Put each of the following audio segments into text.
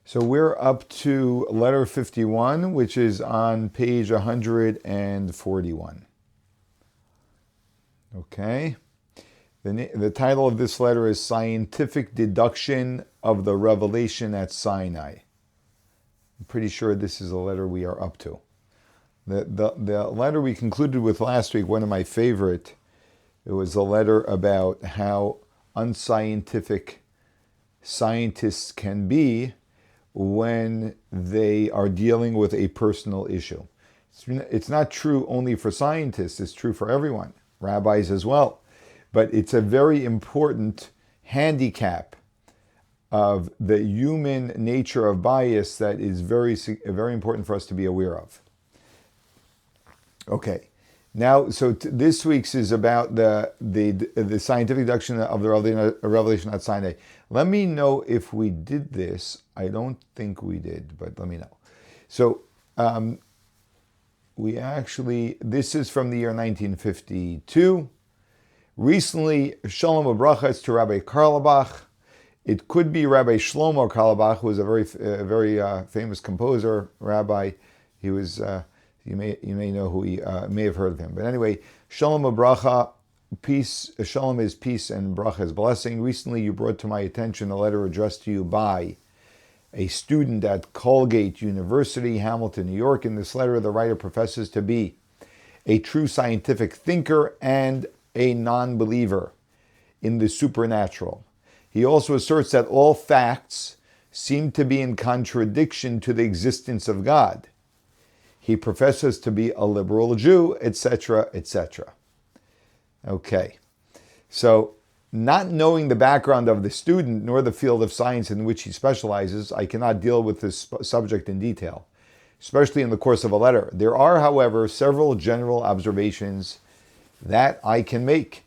So we're up to letter 51, which is on page 141. Okay. The title of this letter is Scientific Deduction of the Revelation at Sinai. I'm pretty sure this is a letter we are up to. The letter we concluded with last week, one of my favorite, it was a letter about how unscientific scientists can be when they are dealing with a personal issue. It's not true only for scientists, it's true for everyone, rabbis as well. But it's a very important handicap of the human nature of bias that is very, very important for us to be aware of. Okay, now, so this week's is about the scientific deduction of the Revelation at Sinai. Let me know if we did this. I don't think we did, but let me know. So, this is from the year 1952. Recently, Shalom Ubrachas to Rabbi Karlebach. It could be Rabbi Shlomo Karlebach, who was a very famous composer, rabbi. He was, you may know who he, may have heard of him. But anyway, Shalom Ubracha, peace, Shalom is peace and bracha is blessing. Recently, you brought to my attention a letter addressed to you by a student at Colgate University, Hamilton, New York. In this letter, the writer professes to be a true scientific thinker and a non-believer in the supernatural. He also asserts that all facts seem to be in contradiction to the existence of God. He professes to be a liberal Jew, etc., etc. Okay, so not knowing the background of the student nor the field of science in which he specializes, I cannot deal with this subject in detail, especially in the course of a letter. There are, however, several general observations that I can make,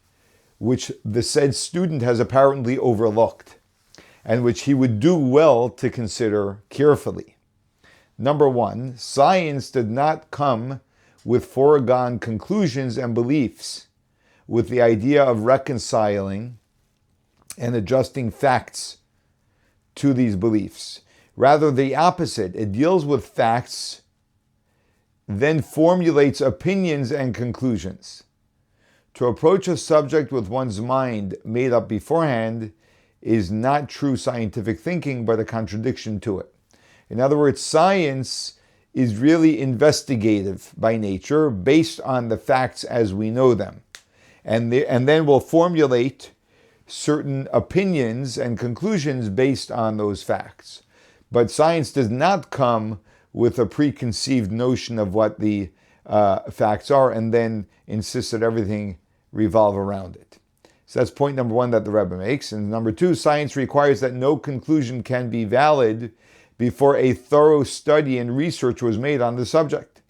which the said student has apparently overlooked, and which he would do well to consider carefully. Number one, science did not come with foregone conclusions and beliefs with the idea of reconciling and adjusting facts to these beliefs. Rather, the opposite. It deals with facts, then formulates opinions and conclusions. To approach a subject with one's mind made up beforehand is not true scientific thinking, but a contradiction to it. In other words, science is really investigative by nature, based on the facts as we know them. And then will formulate certain opinions and conclusions based on those facts. But science does not come with a preconceived notion of what the facts are and then insist that everything revolve around it. So that's point number one that the Rebbe makes. And number two, science requires that no conclusion can be valid before a thorough study and research was made on the subject.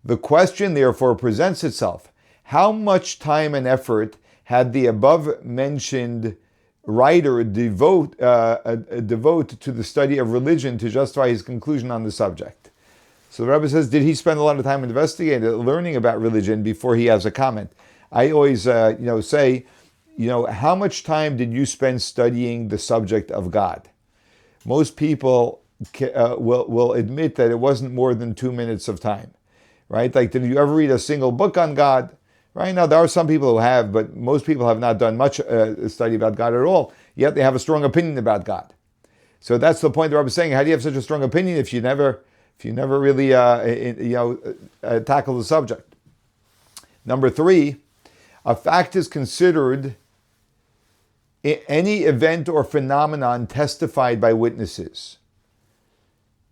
The question, therefore, presents itself: how much time and effort had the above-mentioned writer devote to the study of religion to justify his conclusion on the subject? So the Rebbe says, did he spend a lot of time investigating, learning about religion before he has a comment? I always, say, how much time did you spend studying the subject of God? Most people will admit that it wasn't more than 2 minutes of time, right? Like, did you ever read a single book on God? Right now, there are some people who have, but most people have not done much study about God at all, yet they have a strong opinion about God. So that's the point the Rebbe is saying. How do you have such a strong opinion if you never really tackle the subject? Number three, a fact is considered any event or phenomenon testified by witnesses,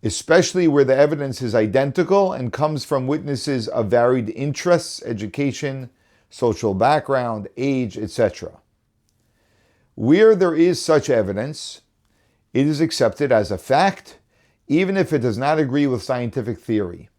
especially where the evidence is identical and comes from witnesses of varied interests, education, social background, age, etc. Where there is such evidence, it is accepted as a fact, even if it does not agree with scientific theory.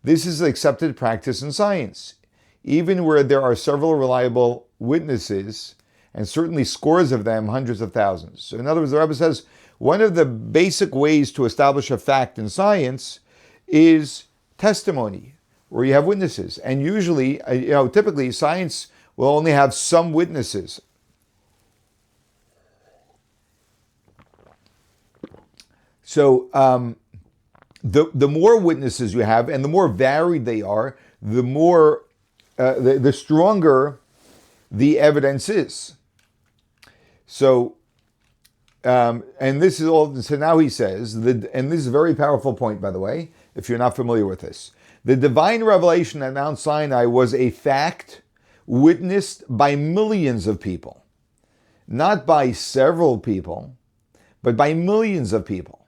This is an accepted practice in science, even where there are several reliable witnesses, and certainly scores of them, hundreds of thousands. So in other words, the Rebbe says, one of the basic ways to establish a fact in science is testimony, where you have witnesses. And usually, typically science will only have some witnesses. So the more witnesses you have, and the more varied they are, the more the stronger the evidence is. So, and this is all. So now he says, and this is a very powerful point, by the way, if you're not familiar with this. The divine revelation at Mount Sinai was a fact witnessed by millions of people, not by several people, but by millions of people,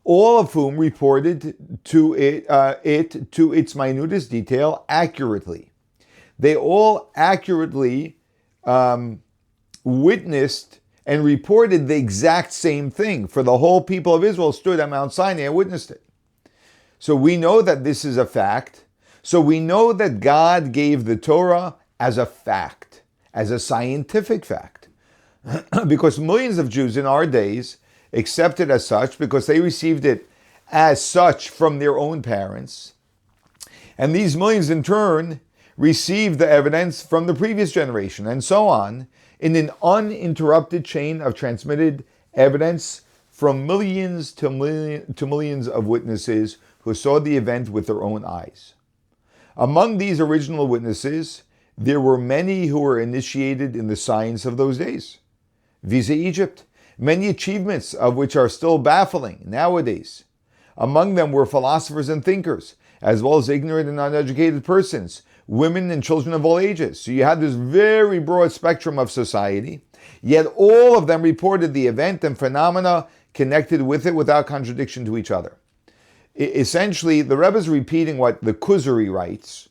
all of whom reported to it to its minutest detail accurately. They all accurately witnessed and reported the exact same thing, for the whole people of Israel stood at Mount Sinai and witnessed it. So we know that this is a fact. So we know that God gave the Torah as a fact, as a scientific fact, because millions of Jews in our days accept it as such because they received it as such from their own parents. And these millions in turn received the evidence from the previous generation, and so on, in an uninterrupted chain of transmitted evidence from millions to millions of witnesses who saw the event with their own eyes. Among these original witnesses, there were many who were initiated in the science of those days. Visa Egypt, many achievements of which are still baffling nowadays. Among them were philosophers and thinkers, as well as ignorant and uneducated persons, women and children of all ages. So you had this very broad spectrum of society, yet all of them reported the event and phenomena connected with it without contradiction to each other. Essentially, the Rebbe is repeating what the Kuzari writes,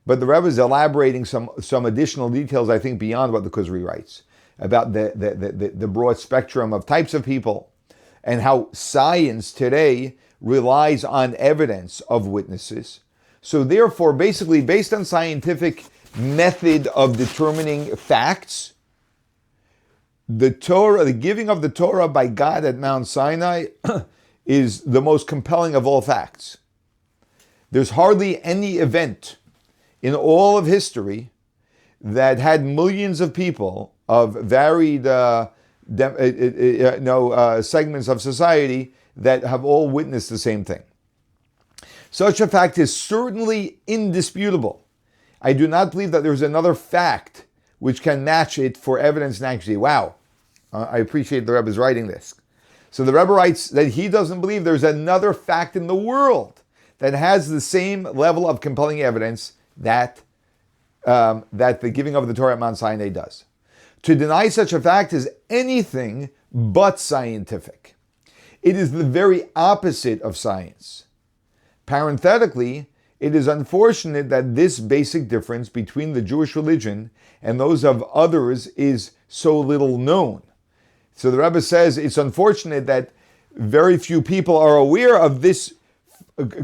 but the Rebbe is elaborating some additional details, I think, beyond what the Kuzari writes, about the broad spectrum of types of people and how science today relies on evidence of witnesses. So therefore, basically, based on scientific method of determining facts, the Torah, the giving of the Torah by God at Mount Sinai is the most compelling of all facts. There's hardly any event in all of history that had millions of people of varied segments of society that have all witnessed the same thing. Such a fact is certainly indisputable. I do not believe that there's another fact which can match it for evidence and accuracy. Wow, I appreciate the Rebbe's writing this. So the Rebbe writes that he doesn't believe there's another fact in the world that has the same level of compelling evidence that the giving of the Torah at Mount Sinai does. To deny such a fact is anything but scientific. It is the very opposite of science. Parenthetically, it is unfortunate that this basic difference between the Jewish religion and those of others is so little known. So the Rebbe says it's unfortunate that very few people are aware of this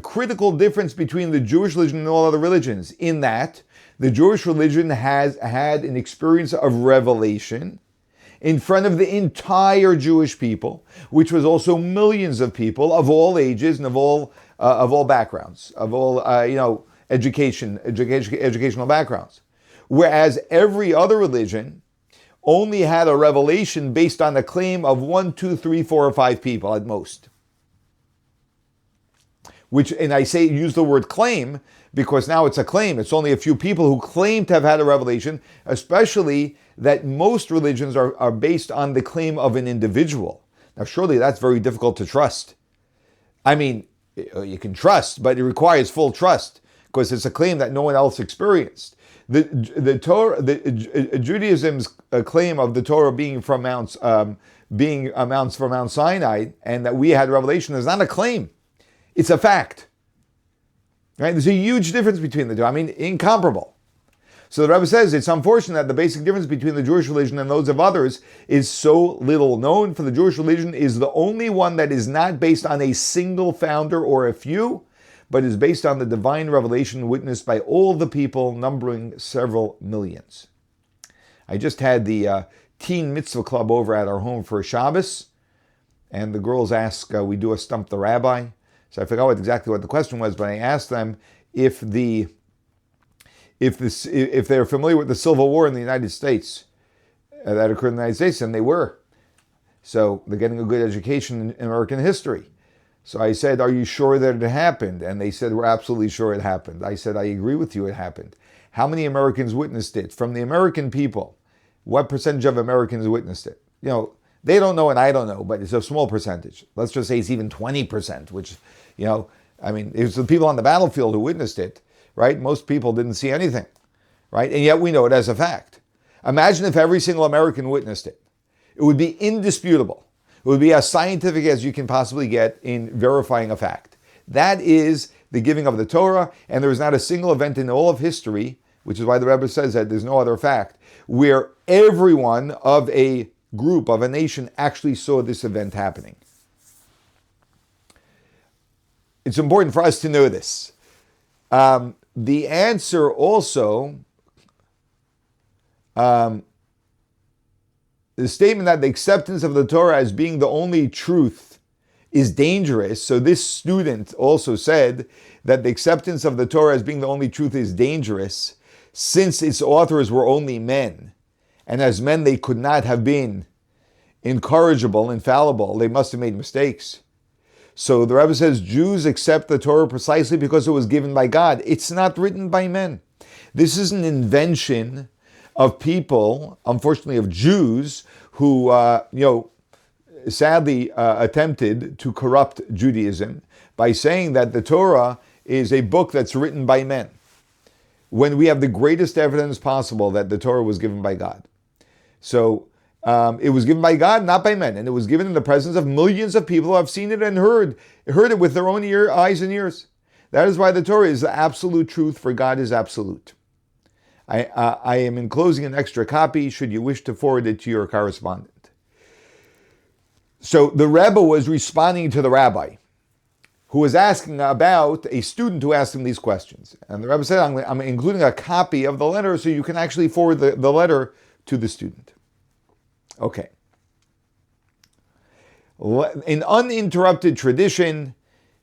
critical difference between the Jewish religion and all other religions, in that the Jewish religion has had an experience of revelation in front of the entire Jewish people, which was also millions of people of all ages and of all backgrounds, of all educational backgrounds. Whereas every other religion only had a revelation based on a claim of 1, 2, 3, 4, or 5 people at most. Which, and I say use the word claim because now it's a claim. It's only a few people who claim to have had a revelation, especially that most religions are based on the claim of an individual. Now, surely that's very difficult to trust. I mean, you can trust, but it requires full trust because it's a claim that no one else experienced. The Torah, Judaism's claim of the Torah being from Mount Sinai, and that we had revelation is not a claim; it's a fact. Right? There's a huge difference between the two. I mean, incomparable. So the Rebbe says it's unfortunate that the basic difference between the Jewish religion and those of others is so little known. For the Jewish religion is the only one that is not based on a single founder or a few, but is based on the divine revelation witnessed by all the people, numbering several millions. I just had the teen mitzvah club over at our home for Shabbos, and the girls ask, we do a Stump the Rabbi. So I forgot exactly what the question was, but I asked them if they're familiar with the Civil War in the United States that occurred in the United States, and they were. So they're getting a good education in American history. So I said, are you sure that it happened? And they said, we're absolutely sure it happened. I said, I agree with you, it happened. How many Americans witnessed it? From the American people, what percentage of Americans witnessed it? They don't know and I don't know, but it's a small percentage. Let's just say it's even 20%, which, it was the people on the battlefield who witnessed it, right? Most people didn't see anything, right? And yet we know it as a fact. Imagine if every single American witnessed it. It would be indisputable. It would be as scientific as you can possibly get in verifying a fact. That is the giving of the Torah, and there is not a single event in all of history, which is why the Rebbe says that there's no other fact, where everyone of a group, of a nation, actually saw this event happening. It's important for us to know this. The answer also, the statement that the acceptance of the Torah as being the only truth is dangerous. So this student also said that the acceptance of the Torah as being the only truth is dangerous since its authors were only men. And as men, they could not have been incorrigible, infallible. They must have made mistakes. So the Rebbe says Jews accept the Torah precisely because it was given by God. It's not written by men. This is an invention of people, unfortunately of Jews, who, sadly attempted to corrupt Judaism by saying that the Torah is a book that's written by men, when we have the greatest evidence possible that the Torah was given by God. So it was given by God, not by men, and it was given in the presence of millions of people who have seen it and heard it with their own eyes and ears. That is why the Torah is the absolute truth, for God is absolute. I am enclosing an extra copy should you wish to forward it to your correspondent. So the Rebbe was responding to the rabbi who was asking about a student who asked him these questions. And the Rebbe said, I'm including a copy of the letter so you can actually forward the letter to the student. Okay. In uninterrupted tradition,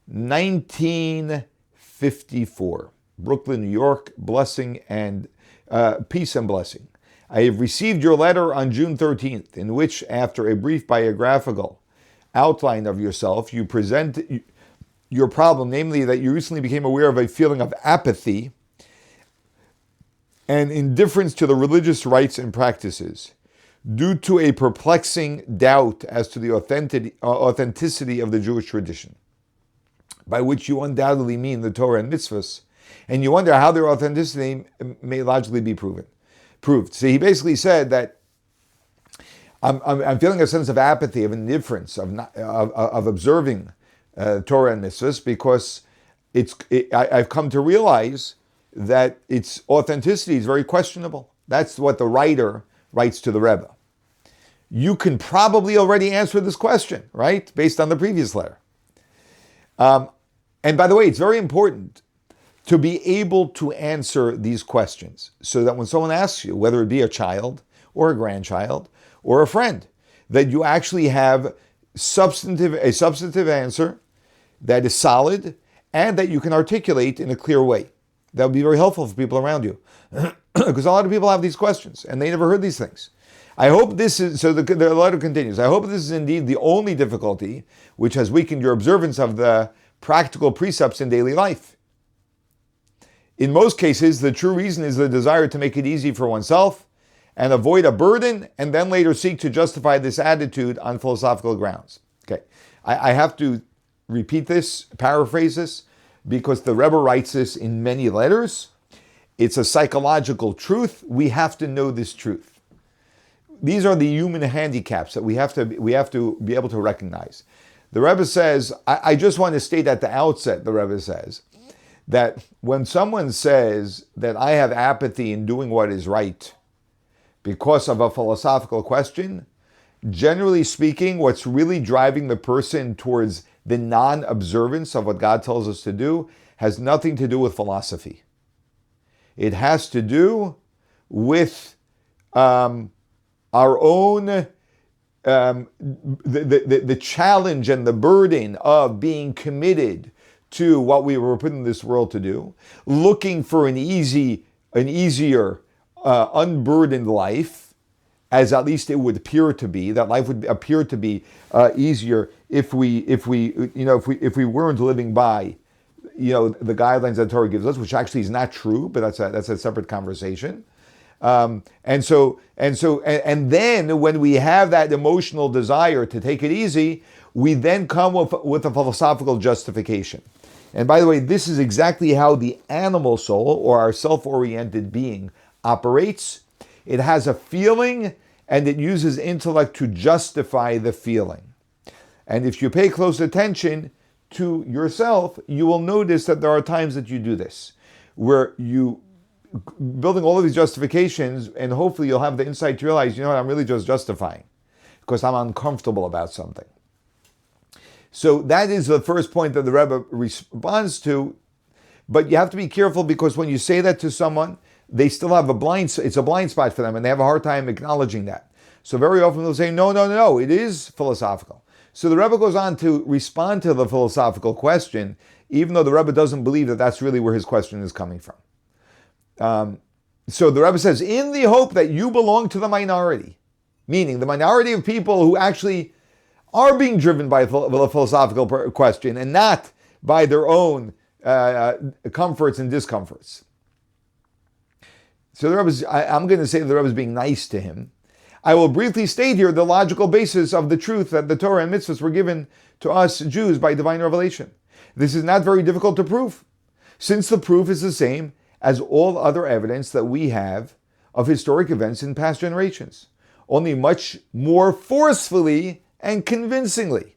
1954, Brooklyn, New York, blessing and peace and blessing. I have received your letter on June 13th, in which, after a brief biographical outline of yourself, you present your problem, namely that you recently became aware of a feeling of apathy and indifference to the religious rites and practices due to a perplexing doubt as to the authenticity of the Jewish tradition, by which you undoubtedly mean the Torah and mitzvahs, and you wonder how their authenticity may logically be proved. So he basically said that I'm feeling a sense of apathy, of indifference, of observing Torah and mitzvahs, because I've come to realize that its authenticity is very questionable. That's what the writer writes to the Rebbe. You can probably already answer this question, right? Based on the previous letter. And by the way, it's very important to be able to answer these questions so that when someone asks you, whether it be a child or a grandchild or a friend, that you actually have a substantive answer that is solid and that you can articulate in a clear way. That would be very helpful for people around you. Because a lot of people have these questions and they never heard these things. I hope this is, so the letter continues, I hope this is indeed the only difficulty which has weakened your observance of the practical precepts in daily life. In most cases, the true reason is the desire to make it easy for oneself and avoid a burden, and then later seek to justify this attitude on philosophical grounds. Okay, I have to repeat this, paraphrase this, because the Rebbe writes this in many letters. It's a psychological truth. We have to know this truth. These are the human handicaps that we have to be able to recognize. The Rebbe says, I just want to state at the outset, the Rebbe says, that when someone says that I have apathy in doing what is right because of a philosophical question, generally speaking, what's really driving the person towards the non-observance of what God tells us to do has nothing to do with philosophy. It has to do with our own the challenge and the burden of being committed to what we were put in this world to do, looking for an easier, unburdened life, as at least it would appear to be. That life would appear to be easier if we weren't living by the guidelines that Torah gives us, which actually is not true, but that's a separate conversation. And then when we have that emotional desire to take it easy, we then come with a philosophical justification. And by the way, this is exactly how the animal soul, or our self-oriented being, operates. It has a feeling and it uses intellect to justify the feeling. And if you pay close attention to yourself, you will notice that there are times that you do this, where you building all of these justifications, and hopefully you'll have the insight to realize, I'm really just justifying because I'm uncomfortable about something. So that is the first point that the Rebbe responds to. But you have to be careful, because when you say that to someone, they still have it's a blind spot for them, and they have a hard time acknowledging that. So very often they'll say, no, it is philosophical. So the Rebbe goes on to respond to the philosophical question, even though the Rebbe doesn't believe that that's really where his question is coming from. So the Rebbe says, in the hope that you belong to the minority, meaning the minority of people who actually are being driven by a philosophical question and not by their own comforts and discomforts. So I'm going to say the Rebbe is being nice to him. I will briefly state here the logical basis of the truth that the Torah and mitzvahs were given to us Jews by divine revelation. This is not very difficult to prove, since the proof is the same as all other evidence that we have of historic events in past generations, only much more forcefully and convincingly.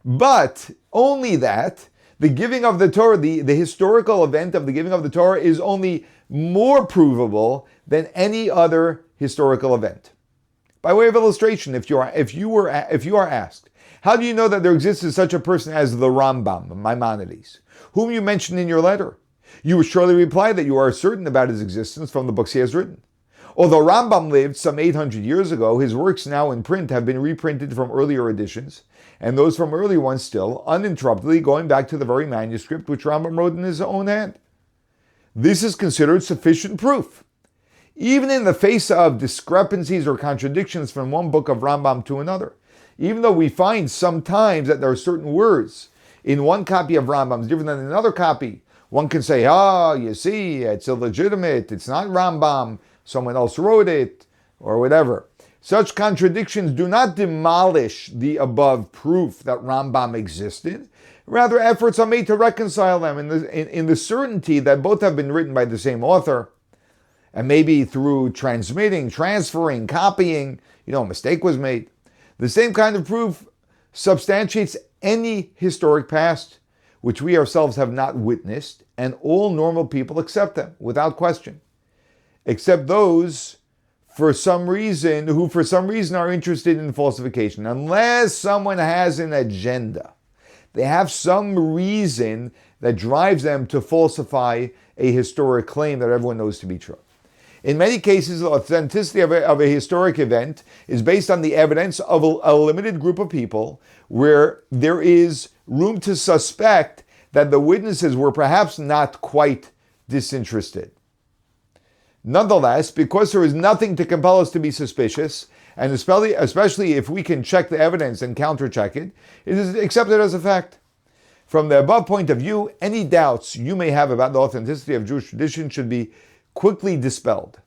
But only that the giving of the Torah, the historical event of the giving of the Torah, is only more provable than any other historical event. By way of illustration, if you are asked, how do you know that there exists such a person as the Rambam, Maimonides, whom you mentioned in your letter? You would surely reply that you are certain about his existence from the books he has written. Although Rambam lived some 800 years ago, his works now in print have been reprinted from earlier editions, and those from earlier ones still, uninterruptedly going back to the very manuscript which Rambam wrote in his own hand. This is considered sufficient proof. Even in the face of discrepancies or contradictions from one book of Rambam to another, even though we find sometimes that there are certain words in one copy of Rambam different than another copy, one can say, you see, it's illegitimate, it's not Rambam, someone else wrote it, or whatever. Such contradictions do not demolish the above proof that Rambam existed. Rather, efforts are made to reconcile them in the certainty that both have been written by the same author, and maybe through transferring, copying, a mistake was made. The same kind of proof substantiates any historic past, which we ourselves have not witnessed, and all normal people accept them without question, except those who for some reason are interested in falsification. Unless someone has an agenda, they have some reason that drives them to falsify a historic claim that everyone knows to be true. In many cases, the authenticity of a historic event is based on the evidence of a limited group of people, where there is room to suspect that the witnesses were perhaps not quite disinterested. Nonetheless, because there is nothing to compel us to be suspicious, and especially if we can check the evidence and counter-check it, it is accepted as a fact. From the above point of view, any doubts you may have about the authenticity of Jewish tradition should be quickly dispelled.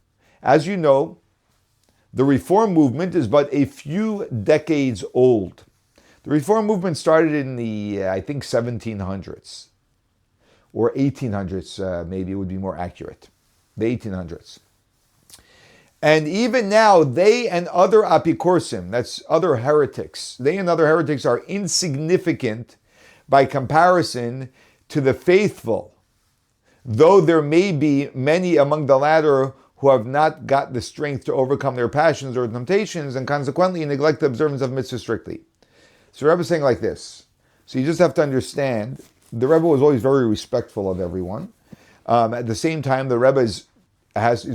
As you know, the Reform movement is but a few decades old. The Reform movement started in the, 1700s, or 1800s, maybe it would be more accurate, the 1800s. And even now, they and other apikorsim, that's other heretics, are insignificant by comparison to the faithful, though there may be many among the latter who have not got the strength to overcome their passions or temptations, and consequently neglect the observance of mitzvah strictly. So the Rebbe is saying like this. So you just have to understand, the Rebbe was always very respectful of everyone. At the same time, the Rebbe is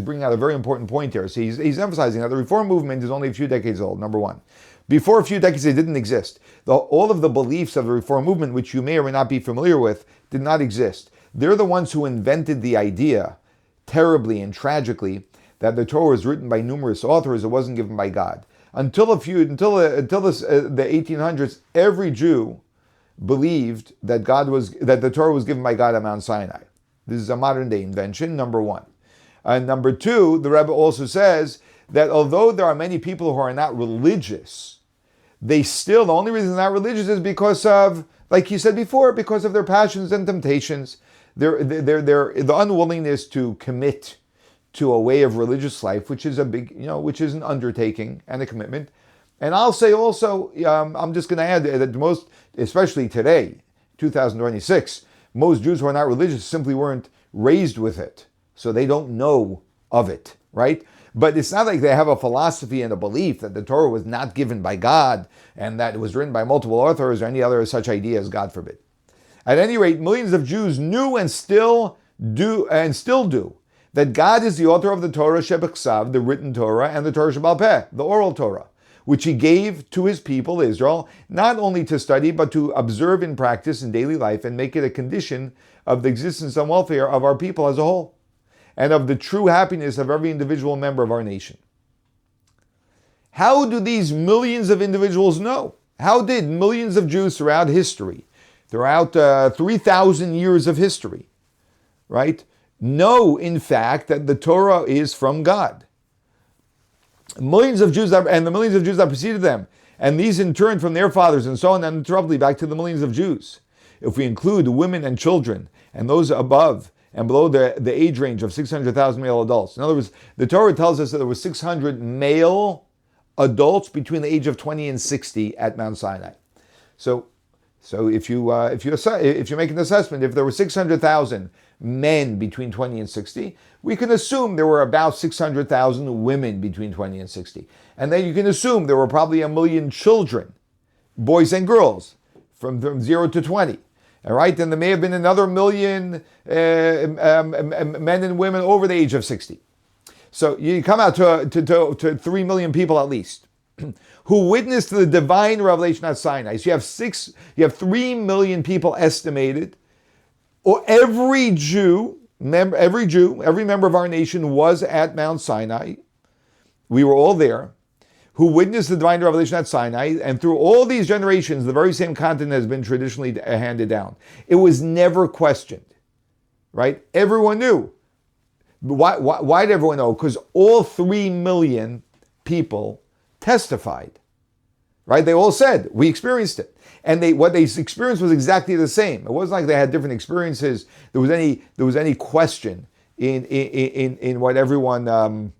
bringing out a very important point here. So he's emphasizing that the Reform movement is only a few decades old, number one. Before a few decades, it didn't exist. All of the beliefs of the Reform movement, which you may or may not be familiar with, did not exist. They're the ones who invented the idea, terribly and tragically, that the Torah was written by numerous authors. It wasn't given by God. Until the 1800s, every Jew believed that the Torah was given by God at Mount Sinai. This is a modern day invention, number one. And number two, the Rebbe also says that although there are many people who are not religious, the only reason they're not religious is because of, like he said before, because of their passions and temptations, the unwillingness to commit to a way of religious life, which is which is an undertaking and a commitment. And I'll say also, I'm just going to add that most, especially today, 2026, most Jews who are not religious simply weren't raised with it, so they don't know of it, right? But it's not like they have a philosophy and a belief that the Torah was not given by God and that it was written by multiple authors or any other such ideas, God forbid. At any rate, millions of Jews knew and still do that God is the author of the Torah Shebechsav, the written Torah, and the Torah Shebal Peh, the oral Torah, which he gave to his people, Israel, not only to study, but to observe in practice in daily life and make it a condition of the existence and welfare of our people as a whole, and of the true happiness of every individual member of our nation. How do these millions of individuals know? How did millions of Jews throughout history, throughout 3,000 years of history, right, know, in fact, that the Torah is from God? Millions of Jews and the millions of Jews that preceded them, and these in turn from their fathers, and so on uninterruptedly back to the millions of Jews. If we include women and children, and those above and below the age range of 600,000 male adults. In other words, the Torah tells us that there were 600 male adults between the age of 20 and 60 at Mount Sinai. So if you make an assessment, if there were 600,000 men between 20 and 60, we can assume there were about 600,000 women between 20 and 60. And then you can assume there were probably 1 million children, boys and girls, from 0 to 20. All right, then there may have been another 1 million men and women over the age of 60. So you come out to 3 million people at least who witnessed the divine revelation at Sinai. So you have 3 million people estimated, or every member of our nation was at Mount Sinai. We were all there, who witnessed the divine revelation at Sinai, and through all these generations, the very same content has been traditionally handed down. It was never questioned, right? Everyone knew. Why did everyone know? Because all 3 million people testified, right? They all said, we experienced it. And what they experienced was exactly the same. It wasn't like they had different experiences. There was any question in what everyone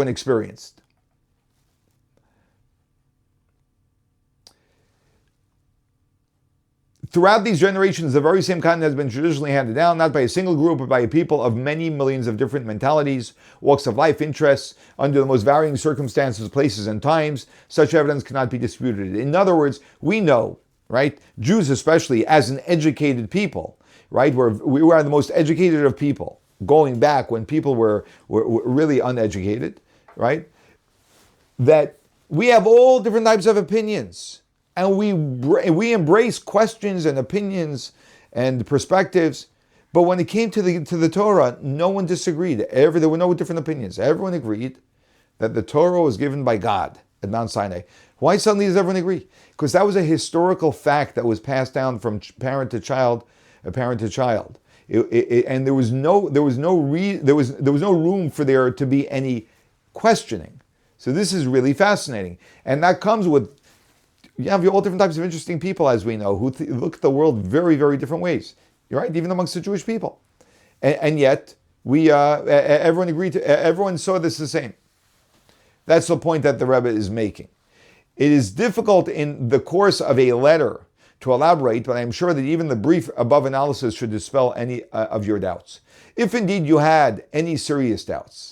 experienced. Throughout these generations, the very same content has been traditionally handed down, not by a single group, but by a people of many millions of different mentalities, walks of life, interests, under the most varying circumstances, places, and times. Such evidence cannot be disputed. In other words, we know, right, Jews especially, as an educated people, right, we were the most educated of people, going back when people were really uneducated, right, that we have all different types of opinions. And we embrace questions and opinions and perspectives. But when it came to the Torah, no one disagreed. There were no different opinions. Everyone agreed that the Torah was given by God at Mount Sinai. Why suddenly does everyone agree? Because that was a historical fact that was passed down from parent to child. And there was no room for there to be any questioning. So this is really fascinating, and that comes with. You have all different types of interesting people, as we know, who look at the world very, very different ways. You're right, even amongst the Jewish people, and yet everyone agreed everyone saw this the same. That's the point that the Rebbe is making. It is difficult in the course of a letter to elaborate, but I am sure that even the brief above analysis should dispel any of your doubts, if indeed you had any serious doubts.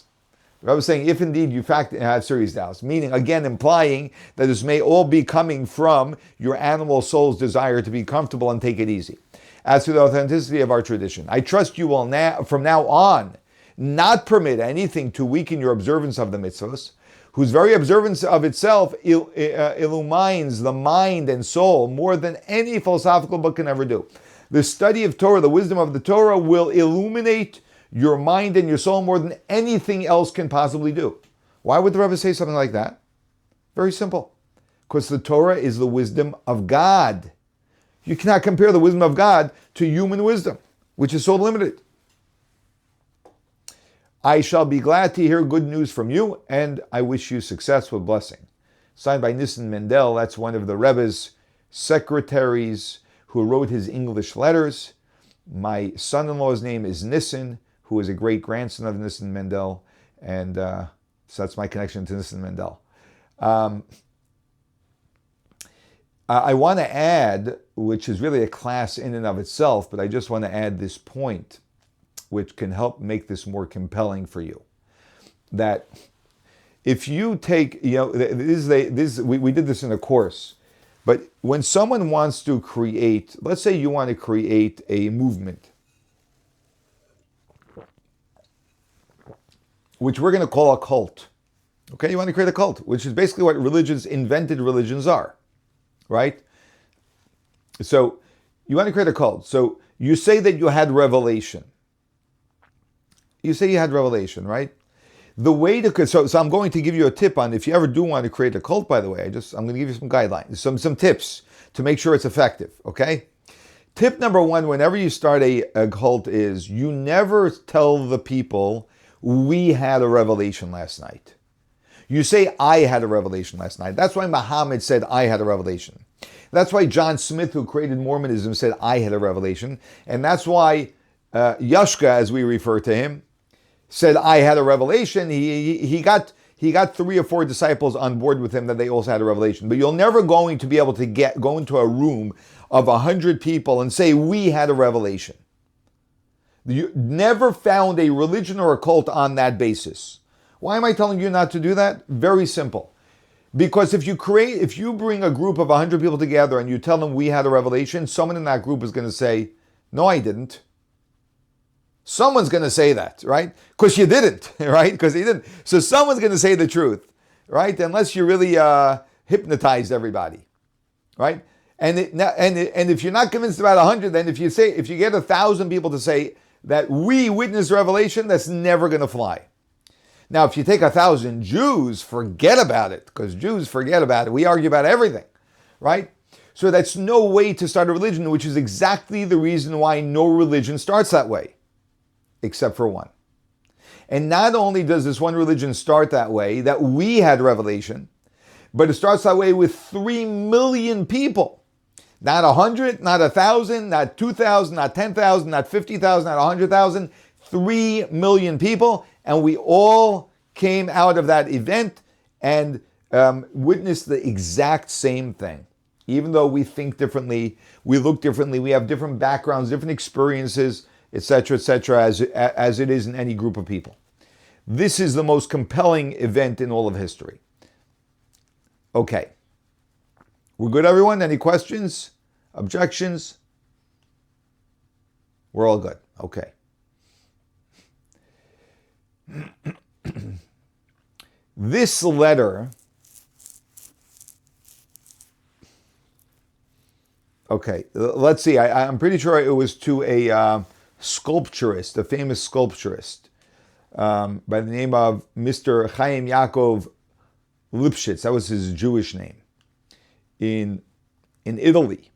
I was saying, if indeed you have serious doubts, meaning, again, implying that this may all be coming from your animal soul's desire to be comfortable and take it easy. As to the authenticity of our tradition, I trust you will from now on not permit anything to weaken your observance of the mitzvahs, whose very observance of itself illumines the mind and soul more than any philosophical book can ever do. The study of Torah, the wisdom of the Torah, will illuminate your mind and your soul more than anything else can possibly do. Why would the Rebbe say something like that? Very simple. Because the Torah is the wisdom of God. You cannot compare the wisdom of God to human wisdom, which is so limited. I shall be glad to hear good news from you, and I wish you success with blessing. Signed by Nissen Mendel. That's one of the Rebbe's secretaries who wrote his English letters. My son-in-law's name is Nissen, who is a great-grandson of Nissen Mendel, and so that's my connection to Nissen Mendel. I want to add, which is really a class in and of itself, but I just want to add this point, which can help make this more compelling for you. That if you take, we did this in a course, but when someone wants to create, let's say you want to create a movement, which we're going to call a cult. Okay, you want to create a cult, which is basically what invented religions are, right? So you want to create a cult. So you say that you had revelation. You say you had revelation, right? The way to, so I'm going to give you a tip on if you ever do want to create a cult, by the way, I'm going to give you some guidelines, some tips to make sure it's effective, okay? Tip number one, whenever you start a cult is you never tell the people, we had a revelation last night. You say, I had a revelation last night. That's why Muhammad said, I had a revelation. That's why John Smith, who created Mormonism, said, I had a revelation. And that's why Yashka, as we refer to him, said, I had a revelation. He got 3 or 4 disciples on board with him that they also had a revelation. But you're never going to be able to go into a room of 100 people and say, we had a revelation. You never found a religion or a cult on that basis. Why am I telling you not to do that? Very simple. Because if you bring a group of 100 people together and you tell them we had a revelation, someone in that group is going to say, no, I didn't. Someone's going to say that, right? Because you didn't, right? Because he didn't. So someone's going to say the truth, right? Unless you really hypnotized everybody, right? And if you're not convinced about 100, then if you get 1,000 people to say that we witnessed revelation, that's never going to fly. Now, if you take 1,000 Jews, forget about it, because Jews forget about it. We argue about everything, right? So that's no way to start a religion, which is exactly the reason why no religion starts that way, except for one. And not only does this one religion start that way, that we had revelation, but it starts that way with 3 million people. Not 100, not 1,000, not 2,000, not 10,000, not 50,000, not 100,000, 3 million people. And we all came out of that event and witnessed the exact same thing. Even though we think differently, we look differently, we have different backgrounds, different experiences, etc., as it is in any group of people. This is the most compelling event in all of history. Okay. We're good, everyone? Any questions? Objections? We're all good. Okay. This letter, okay, let's see. I'm pretty sure it was to a sculpturist, a famous sculpturist, by the name of Mr. Chaim Yaakov Lipschitz. That was his Jewish name. In Italy,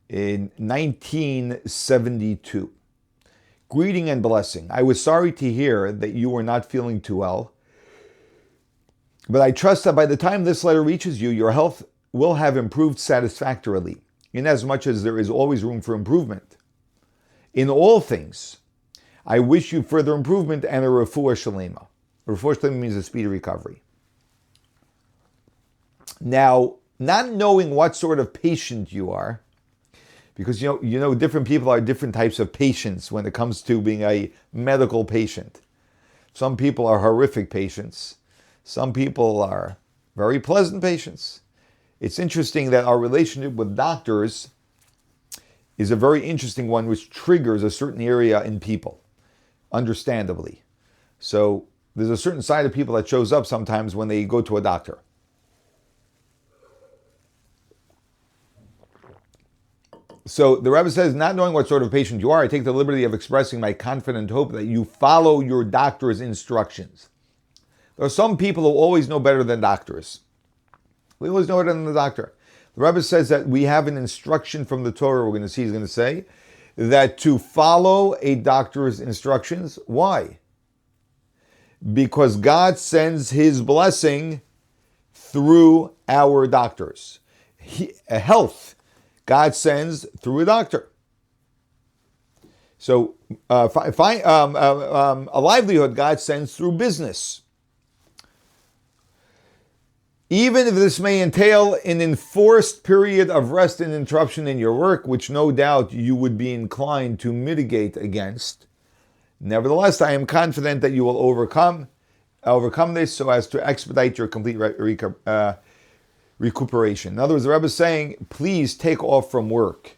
in 1972. Greeting and blessing. I was sorry to hear that you were not feeling too well, but I trust that by the time this letter reaches you, your health will have improved satisfactorily, inasmuch as there is always room for improvement. In all things, I wish you further improvement and a refuah shalema. Refuah shalema means a speedy recovery. Now, not knowing what sort of patient you are, because you know different people are different types of patients when it comes to being a medical patient. Some people are horrific patients. Some people are very pleasant patients. It's interesting that our relationship with doctors is a very interesting one, which triggers a certain area in people, understandably. So there's a certain side of people that shows up sometimes when they go to a doctor. So the Rebbe says, not knowing what sort of patient you are, I take the liberty of expressing my confident hope that you follow your doctor's instructions. There are some people who always know better than doctors. We always know better than the doctor. The Rebbe says that we have an instruction from the Torah, we're going to see, he's going to say, that to follow a doctor's instructions. Why? Because God sends his blessing through our doctors. Health, God sends through a doctor. So a livelihood, God sends through business. Even if this may entail an enforced period of rest and interruption in your work, which no doubt you would be inclined to mitigate against, nevertheless, I am confident that you will overcome this so as to expedite your complete recuperation. In other words, the Rebbe is saying, please take off from work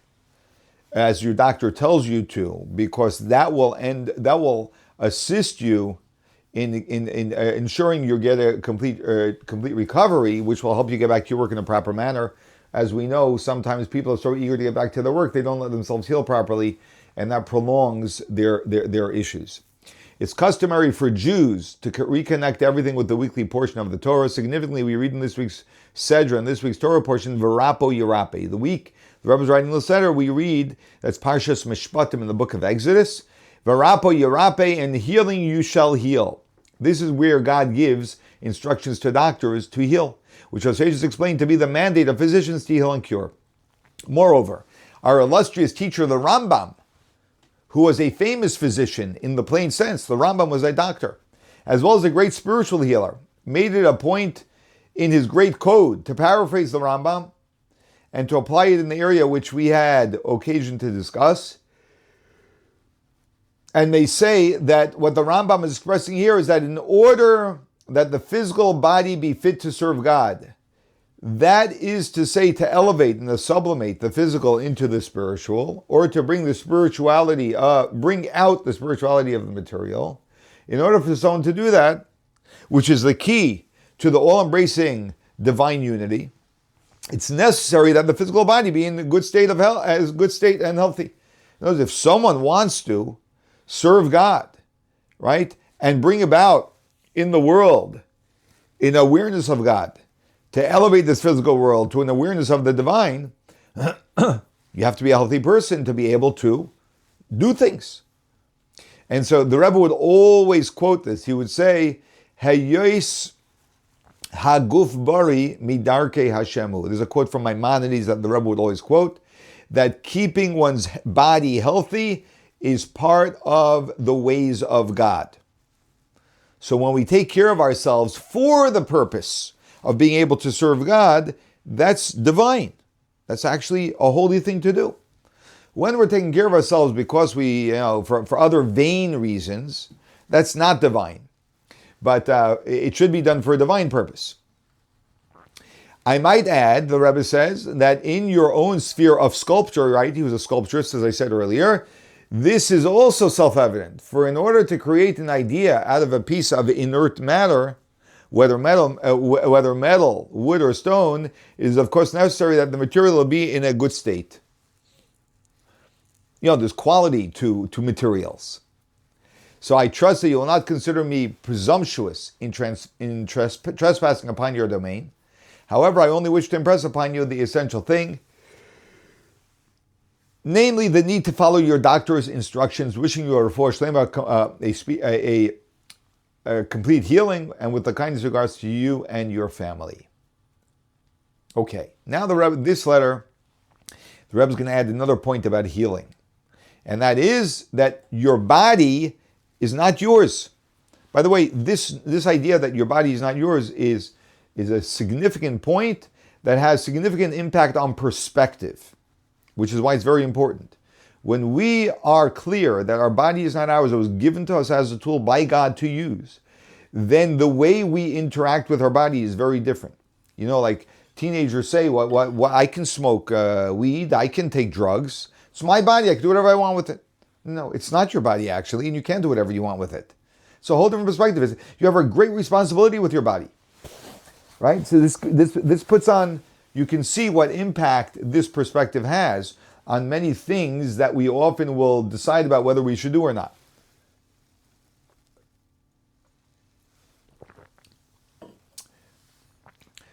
as your doctor tells you to, because that will assist you in ensuring you get a complete recovery, which will help you get back to your work in a proper manner. As we know, sometimes people are so eager to get back to their work, they don't let themselves heal properly, and that prolongs their issues. It's customary for Jews to reconnect everything with the weekly portion of the Torah. Significantly, we read in this week's Sedra, in this week's Torah portion, V'rapo Yirape. The Rebbe is writing the Sedra, we read, that's Parshas Mishpatim in the book of Exodus, V'rapo Yirape, and healing you shall heal. This is where God gives instructions to doctors to heal, which our sages explain to be the mandate of physicians to heal and cure. Moreover, our illustrious teacher, the Rambam, who was a famous physician in the plain sense, the Rambam was a doctor, as well as a great spiritual healer, made it a point in his great code to paraphrase the Rambam and to apply it in the area which we had occasion to discuss. And they say that what the Rambam is expressing here is that in order that the physical body be fit to serve God, that is to say, to elevate and to sublimate the physical into the spiritual, or to bring bring out the spirituality of the material. In order for someone to do that, which is the key to the all-embracing divine unity, it's necessary that the physical body be in a good state of health, as good state and healthy. In other words, if someone wants to serve God, right, and bring about in the world an awareness of God, to elevate this physical world to an awareness of the divine, you have to be a healthy person to be able to do things. And so the Rebbe would always quote this. He would say, Hayos haguf bari midarke Hashemu. There's a quote from Maimonides that the Rebbe would always quote, that keeping one's body healthy is part of the ways of God. So when we take care of ourselves for the purpose of being able to serve God, that's divine. That's actually a holy thing to do. When we're taking care of ourselves because we, for other vain reasons, that's not divine. But it should be done for a divine purpose. I might add, the Rebbe says, that in your own sphere of sculpture, right, he was a sculpturist, as I said earlier, this is also self-evident. For in order to create an idea out of a piece of inert matter, whether metal, wood, or stone, it is of course necessary that the material will be in a good state. There's quality to materials. So I trust that you will not consider me presumptuous in trespassing upon your domain. However, I only wish to impress upon you the essential thing, namely the need to follow your doctor's instructions, wishing you a refuah shlema, a complete healing, and with the kindest regards to you and your family. Okay, now this letter, the Rebbe is going to add another point about healing. And that is that your body is not yours. By the way, this idea that your body is not yours is a significant point that has significant impact on perspective, which is why it's very important. When we are clear that our body is not ours, it was given to us as a tool by God to use, then the way we interact with our body is very different. Like teenagers say, "What? I can smoke weed, I can take drugs. It's my body, I can do whatever I want with it." No, it's not your body actually, and you can't do whatever you want with it. So a whole different perspective. You have a great responsibility with your body, right? So this puts on, you can see what impact this perspective has on many things that we often will decide about whether we should do or not.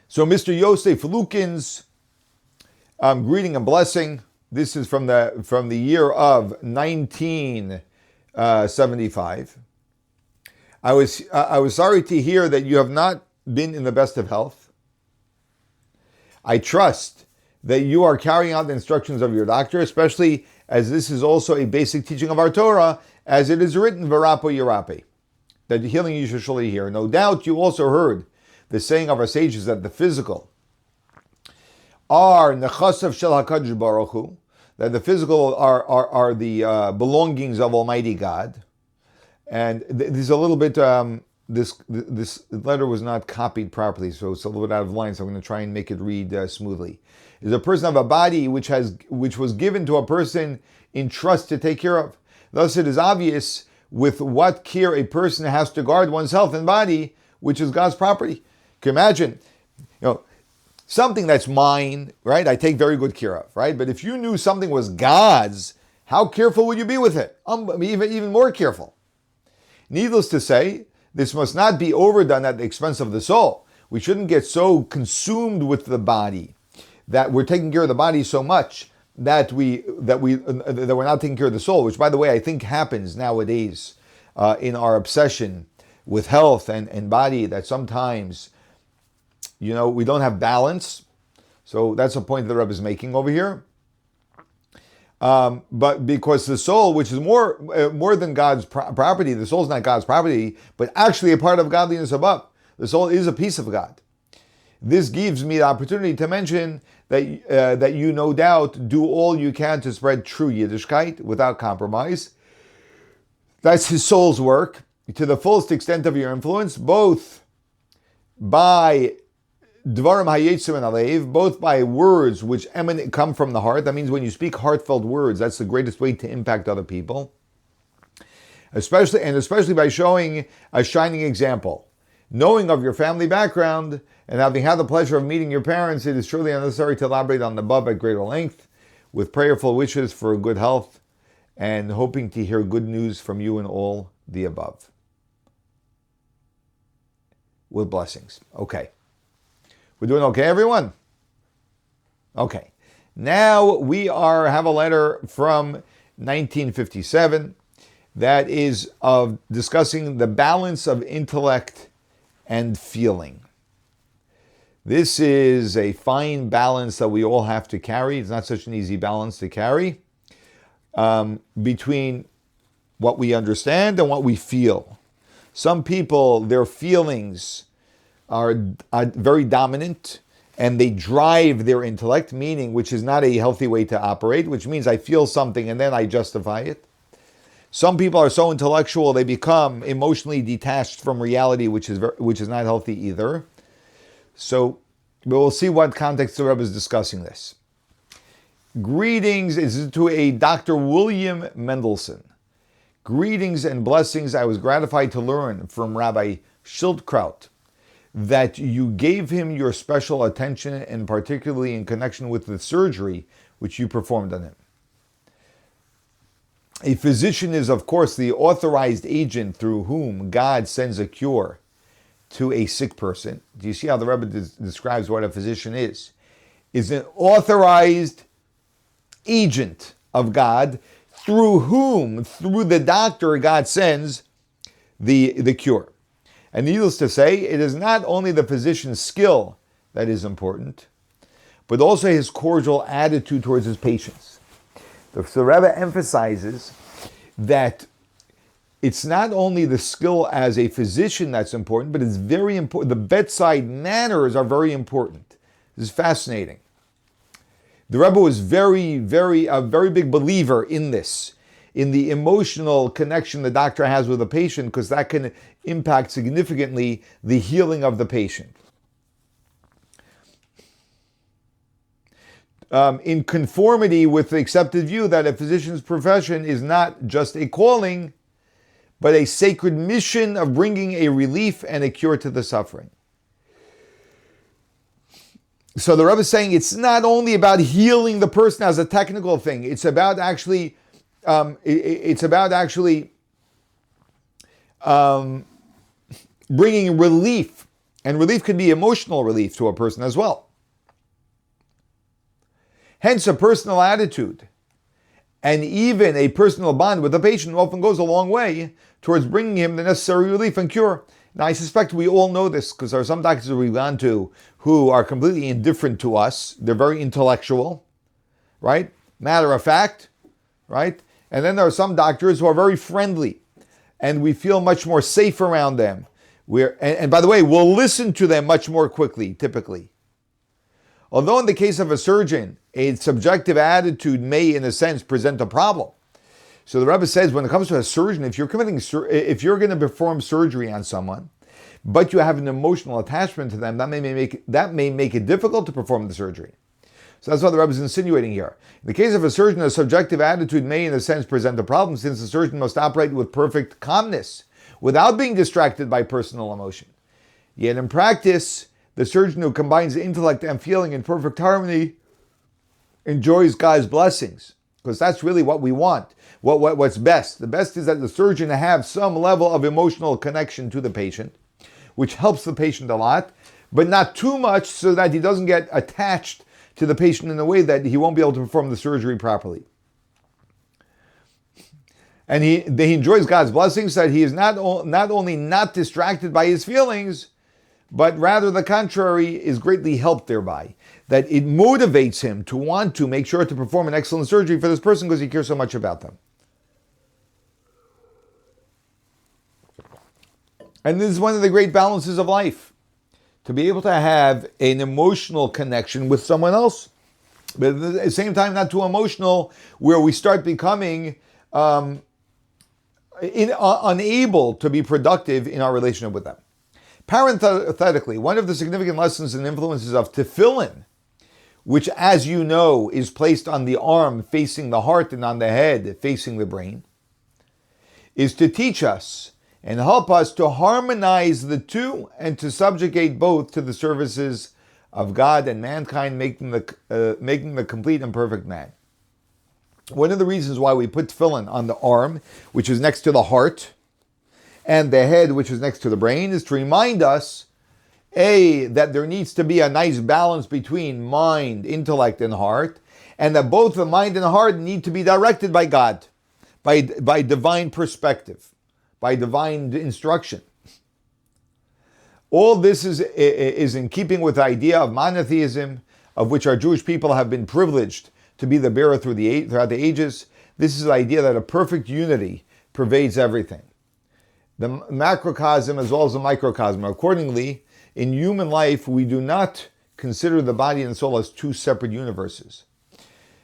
So Mr. Yosef Lukin's greeting and blessing. This is from the year of 1975. I was sorry to hear that you have not been in the best of health. I trust that you are carrying out the instructions of your doctor, especially as this is also a basic teaching of our Torah, as it is written, V'rapo Yirape, that the healing you shall surely hear. No doubt you also heard the saying of our sages that the physical are nechasav shel HaKadosh Baruch Hu, that the physical are the belongings of Almighty God. And there's a little bit, this letter was not copied properly, so it's a little bit out of line, so I'm going to try and make it read smoothly. Is a person of a body which was given to a person in trust to take care of. Thus it is obvious with what care a person has to guard one's health and body, which is God's property. Can you imagine, something that's mine, right? I take very good care of, right? But if you knew something was God's, how careful would you be with it? Even more careful. Needless to say, this must not be overdone at the expense of the soul. We shouldn't get so consumed with the body that we're taking care of the body so much that we're not taking care of the soul, which, by the way, I think happens nowadays in our obsession with health and body, that sometimes, we don't have balance. So that's a point that the Rebbe is making over here. But because the soul, which is more than God's property, the soul is not God's property, but actually a part of godliness above. The soul is a piece of God. This gives me the opportunity to mention that you no doubt do all you can to spread true Yiddishkeit without compromise. That's his soul's work to the fullest extent of your influence, both by Dvarim hayetzim and alev, both by words which come from the heart. That means when you speak heartfelt words, that's the greatest way to impact other people. Especially by showing a shining example. Knowing of your family background and having had the pleasure of meeting your parents, it is surely unnecessary to elaborate on the above at greater length, with prayerful wishes for good health and hoping to hear good news from you and all the above. With blessings. Okay. We're doing okay, everyone? Okay. Now we have a letter from 1957 that is of discussing the balance of intellect and feeling. This is a fine balance that we all have to carry. It's not such an easy balance to carry between what we understand and what we feel. Some people, their feelings are very dominant and they drive their intellect, meaning which is not a healthy way to operate, which means I feel something and then I justify it. Some people are so intellectual they become emotionally detached from reality, which is not healthy either. So we'll see what context the Rebbe is discussing this. Greetings is to a Dr. William Mendelson. Greetings and blessings. I was gratified to learn from Rabbi Schildkraut that you gave him your special attention, and particularly in connection with the surgery which you performed on him. A physician is, of course, the authorized agent through whom God sends a cure to a sick person. Do you see how the Rebbe describes what a physician is? Is an authorized agent of God through whom, through the doctor, God sends the cure. And needless to say, it is not only the physician's skill that is important, but also his cordial attitude towards his patients. The Rebbe emphasizes that it's not only the skill as a physician that's important, but it's very important. The bedside manners are very important. This is fascinating. The Rebbe was a very big believer in this, in the emotional connection the doctor has with the patient, because that can impact significantly the healing of the patient. In conformity with the accepted view that a physician's profession is not just a calling, but a sacred mission of bringing a relief and a cure to the suffering. So the Rebbe is saying it's not only about healing the person as a technical thing. It's about actually, bringing relief, and relief could be emotional relief to a person as well. Hence, a personal attitude and even a personal bond with the patient often goes a long way towards bringing him the necessary relief and cure. Now, I suspect we all know this because there are some doctors we've gone to who are completely indifferent to us. They're very intellectual, right? Matter of fact, right? And then there are some doctors who are very friendly and we feel much more safe around them. And by the way, we'll listen to them much more quickly, typically. Although in the case of a surgeon, a subjective attitude may, in a sense, present a problem. So the Rebbe says, when it comes to a surgeon, if you're going to perform surgery on someone, but you have an emotional attachment to them, that may make it difficult to perform the surgery. So that's what the Rebbe is insinuating here. In the case of a surgeon, a subjective attitude may, in a sense, present a problem, since the surgeon must operate with perfect calmness, without being distracted by personal emotion. Yet in practice, the surgeon who combines intellect and feeling in perfect harmony enjoys God's blessings, because that's really what we want. What's best? The best is that the surgeon have some level of emotional connection to the patient, which helps the patient a lot, but not too much so that he doesn't get attached to the patient in a way that he won't be able to perform the surgery properly. And he enjoys God's blessings, so that he is not only not distracted by his feelings, but rather the contrary, is greatly helped thereby. That it motivates him to want to make sure to perform an excellent surgery for this person because he cares so much about them. And this is one of the great balances of life, to be able to have an emotional connection with someone else, but at the same time not too emotional where we start becoming unable to be productive in our relationship with them. Parenthetically, one of the significant lessons and influences of tefillin, which, as you know, is placed on the arm facing the heart and on the head facing the brain, is to teach us and help us to harmonize the two and to subjugate both to the services of God and mankind, making the complete and perfect man. One of the reasons why we put tefillin on the arm, which is next to the heart, and the head, which is next to the brain, is to remind us, that there needs to be a nice balance between mind, intellect, and heart, and that both the mind and the heart need to be directed by God, by divine perspective, by divine instruction. All this is in keeping with the idea of monotheism, of which our Jewish people have been privileged to be the bearer throughout the ages. This is the idea that a perfect unity pervades everything, the macrocosm as well as the microcosm. Accordingly, in human life, we do not consider the body and soul as two separate universes,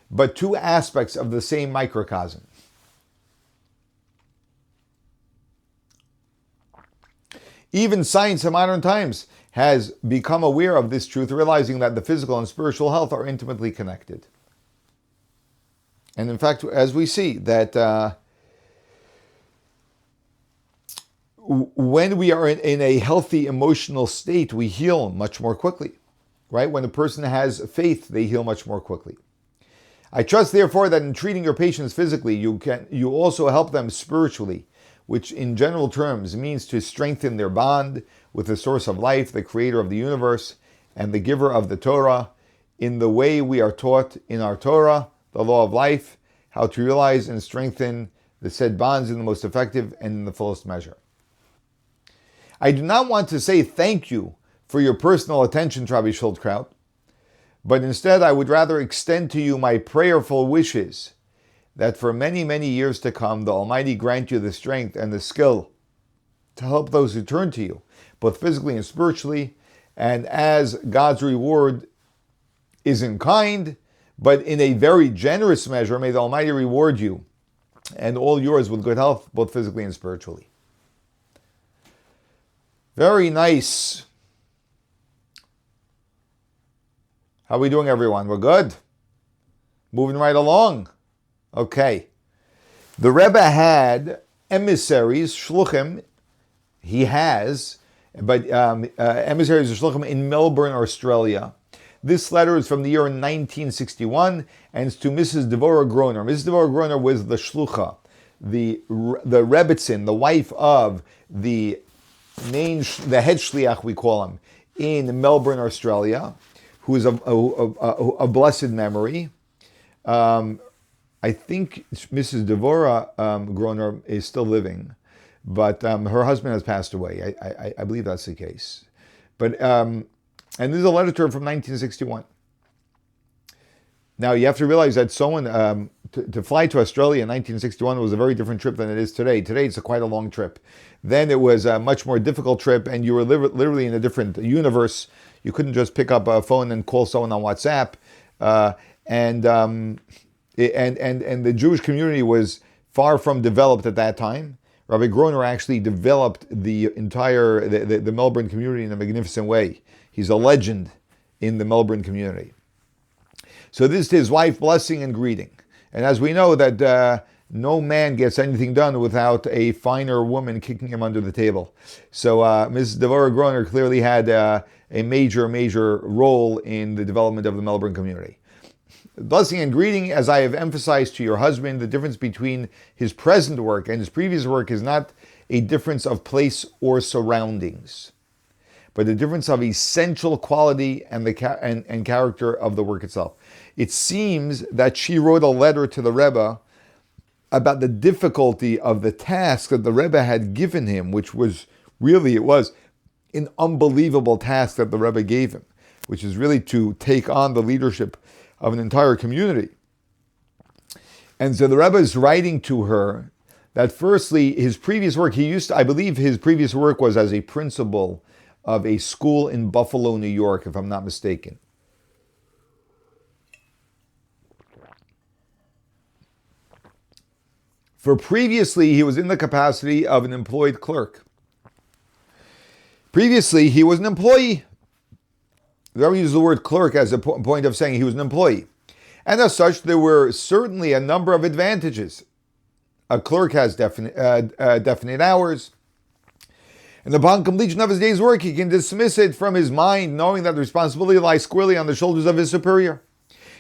but two aspects of the same microcosm. Even science in modern times has become aware of this truth, realizing that the physical and spiritual health are intimately connected. And in fact, as we see that when we are in a healthy emotional state, we heal much more quickly, right? When a person has faith, they heal much more quickly. I trust, therefore, that in treating your patients physically, you also help them spiritually, which in general terms means to strengthen their bond with the source of life, the creator of the universe, and the giver of the Torah, in the way we are taught in our Torah, the law of life, how to realize and strengthen the said bonds in the most effective and in the fullest measure. I do not want to say thank you for your personal attention, Rabbi Schildkraut, but instead I would rather extend to you my prayerful wishes that for many, many years to come, the Almighty grant you the strength and the skill to help those who turn to you, both physically and spiritually, and as God's reward is in kind, but in a very generous measure, may the Almighty reward you and all yours with good health, both physically and spiritually. Very nice. How are we doing, everyone? We're good? Moving right along. Okay. The Rebbe had emissaries, shluchim, he has, but emissaries of shluchim in Melbourne, Australia, This letter is from the year 1961, and it's to Mrs. Devorah Groner. Mrs. Devorah Groner was the shlucha, the Rebbitzin, the wife of the head shliach, we call him, in Melbourne, Australia, who is a blessed memory. I think Mrs. Devorah Groner is still living, but her husband has passed away. I believe that's the case. But and this is a letter to her from 1961. Now you have to realize that someone to fly to Australia in 1961 was a very different trip than it is today. Today it's quite a long trip. Then it was a much more difficult trip, and you were literally in a different universe. You couldn't just pick up a phone and call someone on WhatsApp, and the Jewish community was far from developed at that time. Rabbi Groner actually developed the entire the Melbourne community in a magnificent way. He's a legend in the Melbourne community. So this is his wife blessing and greeting. And as we know that no man gets anything done without a finer woman kicking him under the table. So Mrs. Devorah Groner clearly had a major role in the development of the Melbourne community. Blessing and greeting, as I have emphasized to your husband, the difference between his present work and his previous work is not a difference of place or surroundings, but the difference of essential quality and and character of the work itself. It seems that she wrote a letter to the Rebbe about the difficulty of the task that the Rebbe had given him, which was really, it was an unbelievable task that the Rebbe gave him, which is really to take on the leadership of an entire community. And so the Rebbe is writing to her that firstly, his previous work, I believe his previous work was as a principal of a school in Buffalo, New York, if I'm not mistaken. For previously, he was in the capacity of an employed clerk. Previously, he was an employee. The Rebbe uses the word clerk as a point of saying he was an employee. And as such, there were certainly a number of advantages. A clerk has definite hours. And upon completion of his day's work, he can dismiss it from his mind, knowing that the responsibility lies squarely on the shoulders of his superior.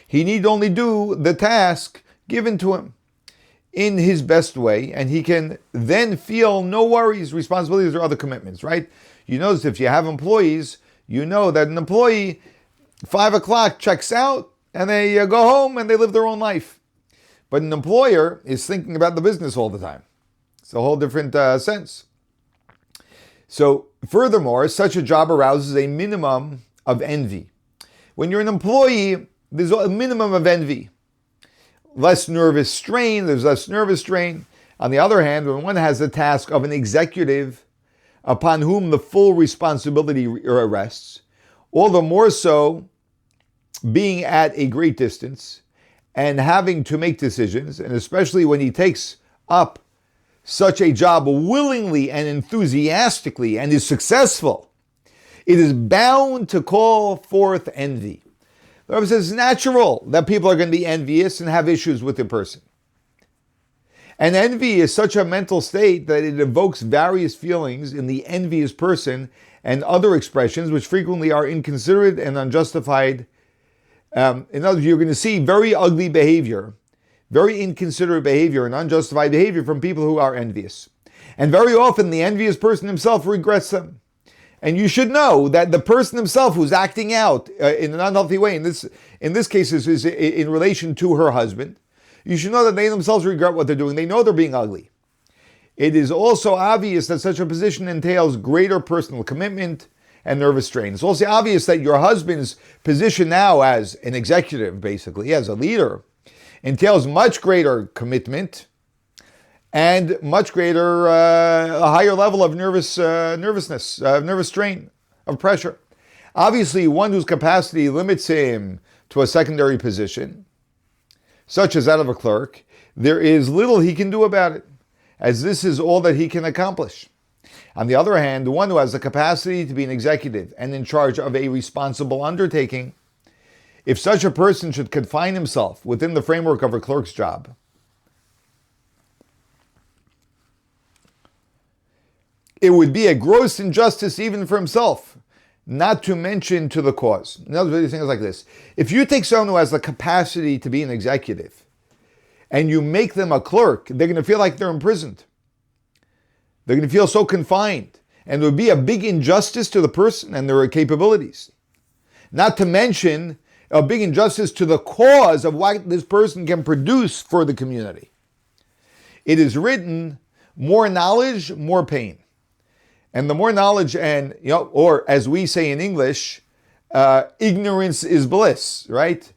He need only do the task given to him in his best way, and he can then feel no worries, responsibilities, or other commitments, right? You notice if you have employees, you know that an employee, 5 o'clock, checks out, and they go home and they live their own life. But an employer is thinking about the business all the time. It's a whole different sense. So, furthermore, such a job arouses a minimum of envy. When you're an employee, there's a minimum of envy. There's less nervous strain. On the other hand, when one has the task of an executive upon whom the full responsibility rests, all the more so being at a great distance and having to make decisions, and especially when he takes up such a job willingly and enthusiastically and is successful, it is bound to call forth envy. The Rebbe says it's natural that people are going to be envious and have issues with the person. And envy is such a mental state that it evokes various feelings in the envious person and other expressions which frequently are inconsiderate and unjustified. In other words, you're going to see very ugly behavior, very inconsiderate behavior and unjustified behavior from people who are envious. And very often the envious person himself regrets them. And you should know that the person himself who's acting out in an unhealthy way, in this case is in relation to her husband, you should know that they themselves regret what they're doing. They know they're being ugly. It is also obvious that such a position entails greater personal commitment and nervous strain. It's also obvious that your husband's position now as an executive, basically, as a leader, entails much greater commitment and much greater, a higher level of nervousness, nervous strain, of pressure. Obviously, one whose capacity limits him to a secondary position, such as that of a clerk, there is little he can do about it, as this is all that he can accomplish. On the other hand, one who has the capacity to be an executive and in charge of a responsible undertaking, if such a person should confine himself within the framework of a clerk's job, it would be a gross injustice even for himself not to mention to the cause. In other words, things like this. If you take someone who has the capacity to be an executive and you make them a clerk, they're going to feel like they're imprisoned. They're going to feel so confined. And it would be a big injustice to the person and their capabilities. Not to mention a big injustice to the cause of what this person can produce for the community. It is written, more knowledge, more pain. And the more knowledge and, or as we say in English, ignorance is bliss, right?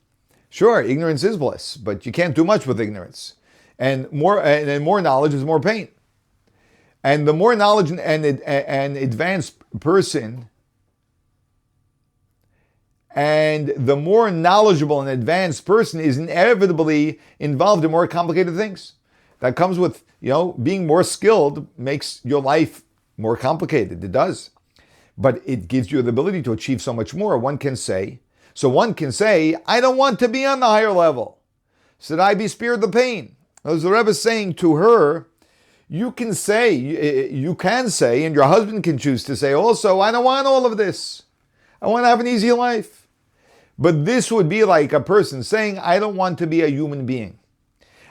Sure, ignorance is bliss, but you can't do much with ignorance. And more knowledge is more pain. And the more knowledge and advanced person, and the more knowledgeable and advanced person is inevitably involved in more complicated things. That comes with, being more skilled makes your life more complicated. It does. But it gives you the ability to achieve so much more. One can say, I don't want to be on the higher level. Should I be spared the pain? As the Rebbe is saying to her, you can say, and your husband can choose to say also, I don't want all of this. I want to have an easy life. But this would be like a person saying, I don't want to be a human being.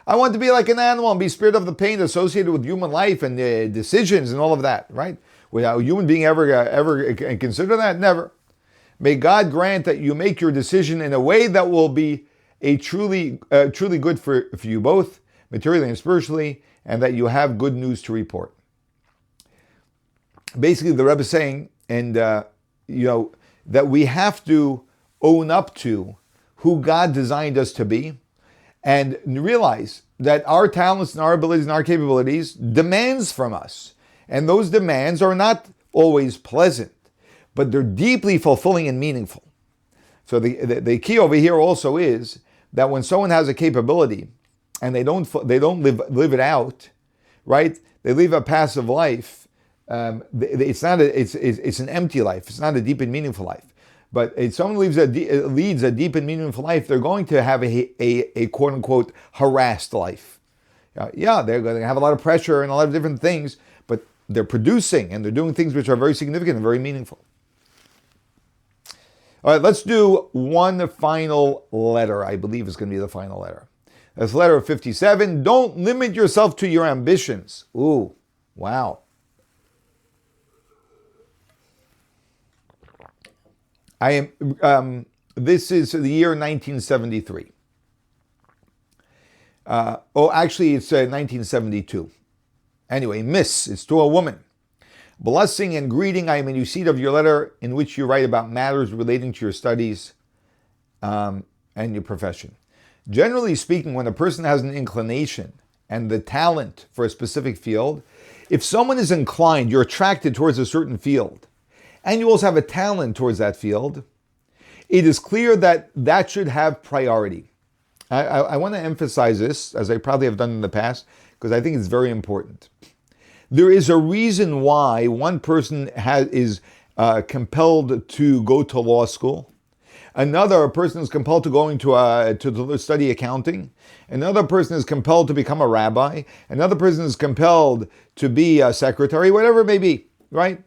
I want to be like an animal and be spared of the pain associated with human life and decisions and all of that, right? Would a human being ever consider that? Never. May God grant that you make your decision in a way that will be a truly good for you both, materially and spiritually, and that you have good news to report. Basically, the Rebbe is saying, that we have to own up to who God designed us to be, and realize that our talents and our abilities and our capabilities demands from us. And those demands are not always pleasant, but they're deeply fulfilling and meaningful. So the key over here also is that when someone has a capability and they don't live it out, right? They live a passive life. It's an empty life. It's not a deep and meaningful life. But if someone leads a deep and meaningful life, they're going to have a quote unquote harassed life. They're going to have a lot of pressure and a lot of different things, but they're producing and they're doing things which are very significant and very meaningful. All right, let's do one final letter. I believe is going to be the final letter. That's letter 57. Don't limit yourself to your ambitions. Ooh, wow. This is the year 1973. Actually, it's 1972. Anyway, Miss, it's to a woman. Blessing and greeting, I am in receipt of your letter in which you write about matters relating to your studies and your profession. Generally speaking, when a person has an inclination and the talent for a specific field, if someone is inclined, you're attracted towards a certain field, and you also have a talent towards that field, it is clear that that should have priority. I want to emphasize this, as I probably have done in the past, because I think it's very important. There is a reason why one person is compelled to go to law school. Another person is compelled to go to study accounting. Another person is compelled to become a rabbi. Another person is compelled to be a secretary, whatever it may be, right?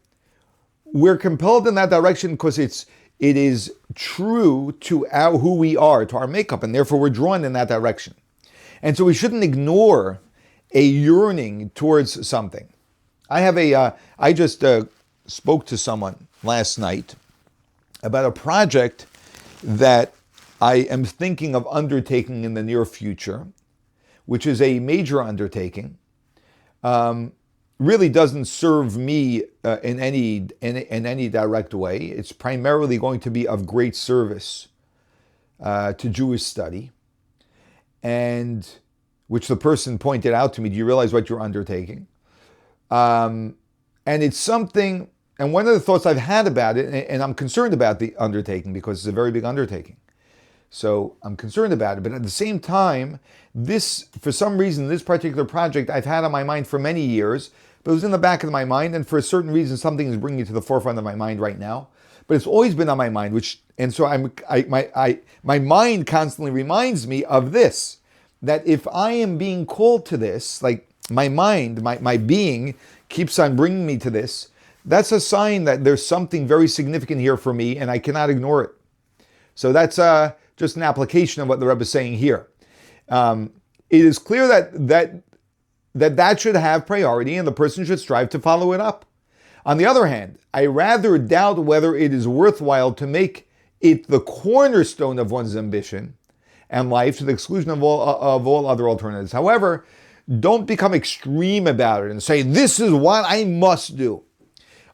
We're compelled in that direction because it is true to who we are, to our makeup, and therefore we're drawn in that direction. And so we shouldn't ignore a yearning towards something. I just spoke to someone last night about a project that I am thinking of undertaking in the near future, which is a major undertaking. Really doesn't serve me in any direct way. It's primarily going to be of great service to Jewish study, and which the person pointed out to me. Do you realize what you're undertaking? And it's something. And one of the thoughts I've had about it, and I'm concerned about the undertaking because it's a very big undertaking. So I'm concerned about it. But at the same time, for some reason, this particular project I've had on my mind for many years, but it was in the back of my mind. And for a certain reason, something is bringing it to the forefront of my mind right now. But it's always been on my mind, my mind constantly reminds me of this, that if I am being called to this, like my mind, my being keeps on bringing me to this, that's a sign that there's something very significant here for me and I cannot ignore it. So that's just an application of what the Rebbe is saying here. It is clear that should have priority and the person should strive to follow it up. On the other hand, I rather doubt whether it is worthwhile to make it the cornerstone of one's ambition and life to the exclusion of all other alternatives. However, don't become extreme about it and say, this is what I must do.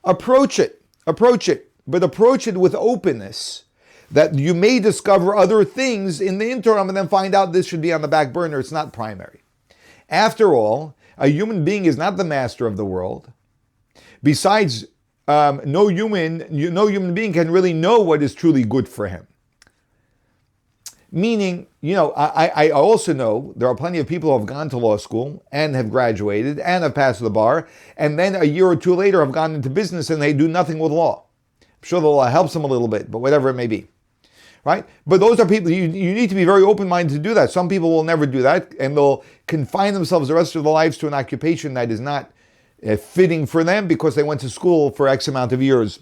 Approach it, but approach it with openness that you may discover other things in the interim and then find out this should be on the back burner. It's not primary. After all, a human being is not the master of the world. Besides, no human being can really know what is truly good for him. Meaning, I also know there are plenty of people who have gone to law school and have graduated and have passed the bar, and then a year or two later have gone into business and they do nothing with law. I'm sure the law helps them a little bit, but whatever it may be. Right? But those are people, you need to be very open-minded to do that. Some people will never do that, and they'll confine themselves the rest of their lives to an occupation that is not fitting for them because they went to school for X amount of years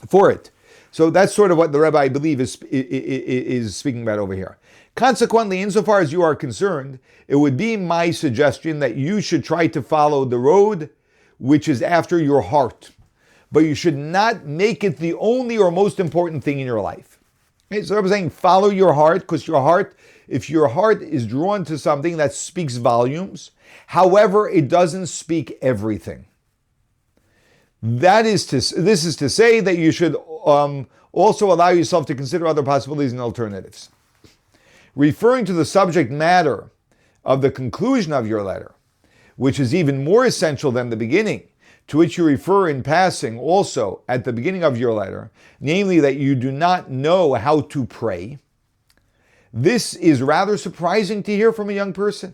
for it. So that's sort of what the Rebbe, I believe, is speaking about over here. Consequently, insofar as you are concerned, it would be my suggestion that you should try to follow the road which is after your heart. But you should not make it the only or most important thing in your life. Okay, so I'm saying follow your heart, because if your heart is drawn to something, that speaks volumes. However, it doesn't speak everything. This is to say that you should also allow yourself to consider other possibilities and alternatives. Referring to the subject matter of the conclusion of your letter, which is even more essential than the beginning, to which you refer in passing also at the beginning of your letter, namely that you do not know how to pray, this is rather surprising to hear from a young person.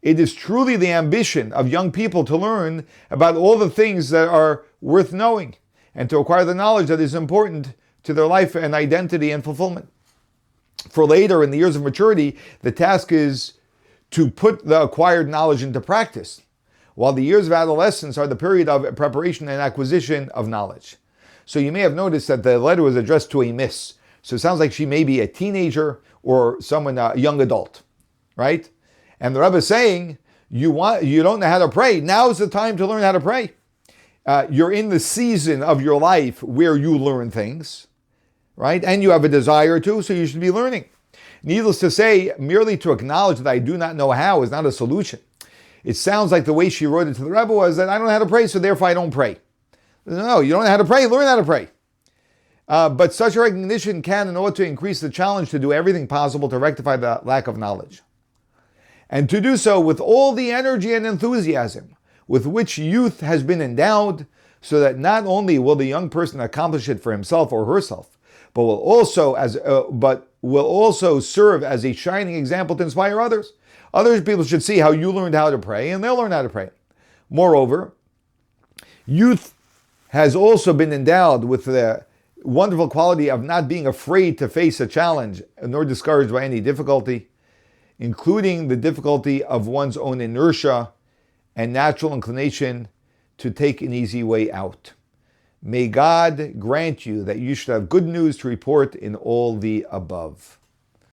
It is truly the ambition of young people to learn about all the things that are worth knowing and to acquire the knowledge that is important to their life and identity and fulfillment. For later, in the years of maturity, the task is to put the acquired knowledge into practice, while the years of adolescence are the period of preparation and acquisition of knowledge. So you may have noticed that the letter was addressed to a miss. So it sounds like she may be a teenager or someone, a young adult, right? And the Rebbe is saying, you don't know how to pray. Now's the time to learn how to pray. You're in the season of your life where you learn things, right? And you have a desire to, so you should be learning. Needless to say, merely to acknowledge that I do not know how is not a solution. It sounds like the way she wrote it to the Rebbe was that I don't know how to pray, so therefore I don't pray. No, you don't know how to pray, learn how to pray. But such a recognition can and ought to increase the challenge to do everything possible to rectify the lack of knowledge. And to do so with all the energy and enthusiasm with which youth has been endowed, so that not only will the young person accomplish it for himself or herself, but will also serve as a shining example to inspire others. Other people should see how you learned how to pray, and they'll learn how to pray. Moreover, youth has also been endowed with the wonderful quality of not being afraid to face a challenge, nor discouraged by any difficulty, including the difficulty of one's own inertia and natural inclination to take an easy way out. May God grant you that you should have good news to report in all the above.